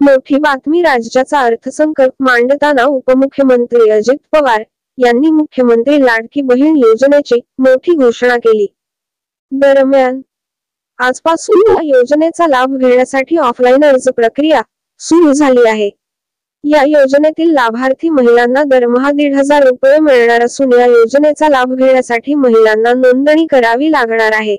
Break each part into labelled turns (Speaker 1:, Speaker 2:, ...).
Speaker 1: मोठी बातमी राज्याचा अर्थसंकल्प मांडताना उपमुख्यमंत्री अजित पवार यांनी मुख्यमंत्री लाडकी बहीण योजनेची मोठी घोषणा केली। दरम्यान आजपासून या योजनेचा लाभ घेण्यासाठी ऑफलाईन अर्ज प्रक्रिया सुरू झाली आहे। या योजनेतील लाभार्थी महिलांना दरमहा 1,500 रुपये मिळणार असून या योजनेचा लाभ घेण्यासाठी महिलांना नोंदणी करावी लागणार आहे।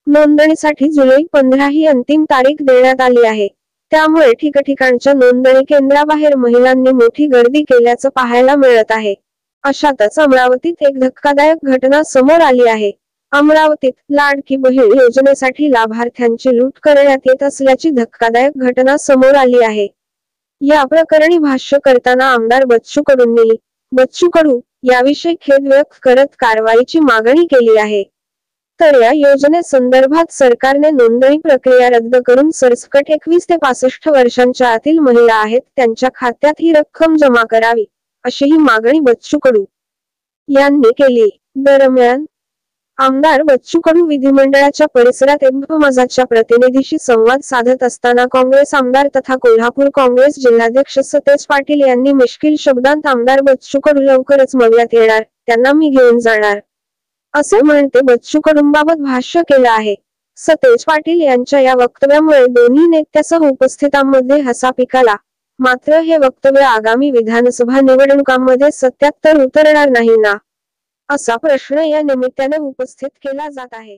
Speaker 1: नोंदणीसाठी जुलै 15 ही अंतिम तारीख देण्यात आली आहे। त्यामुळे ठिकठिकाणच्या नोंदणी केंद्राबाहेर महिलांनी मोठी गर्दी केल्याचं पाहायला मिळत आहे। अशातच अमरावतीत एक धक्कादायक घटना समोर आली आहे। अमरावतीत लाडकी बहीण योजनेसाठी लाभार्थ्यांची लूट करण्यात येत असल्याची धक्कादायक घटना समोर आली आहे। या प्रकरणी भाष्य करताना आमदार बच्चू कडू याविषयी खेद व्यक्त करत कारवाईची मागणी केली आहे। तर या योजनेसंदर्भात सरकारने नोंदणी प्रक्रिया रद्द करून सरसकट 21 ते 65 वर्षांच्या आतील महिला आहेत त्यांच्या खात्यात ही रक्कम जमा करावी, अशीही मागणी बच्चू कडू यांनी केली। दरम्यान आमदार बच्चू कडू विधिमंडळाच्या परिसरात एमपमाजाच्या प्रतिनिधीशी संवाद साधत असताना काँग्रेस आमदार तथा कोल्हापूर काँग्रेस जिल्हाध्यक्ष सतेज पाटील यांनी मिश्किल शब्दांत आमदार बच्चू कडू लवकरच मवियात येणार, त्यांना मी घेऊन जाणार, असे म्हणते बच्चू कडूंबाबत भाष्य केलं आहे। सतेज पाटील यांच्या या वक्तव्यामुळे दोन्ही नेत्यासह उपस्थितांमध्ये हसा पिकाला। मात्र हे वक्तव्य आगामी विधानसभा निवडणुकांमध्ये सत्यात तर उतरणार नाही ना, असा प्रश्न या निमित्ताने उपस्थित केला जात आहे।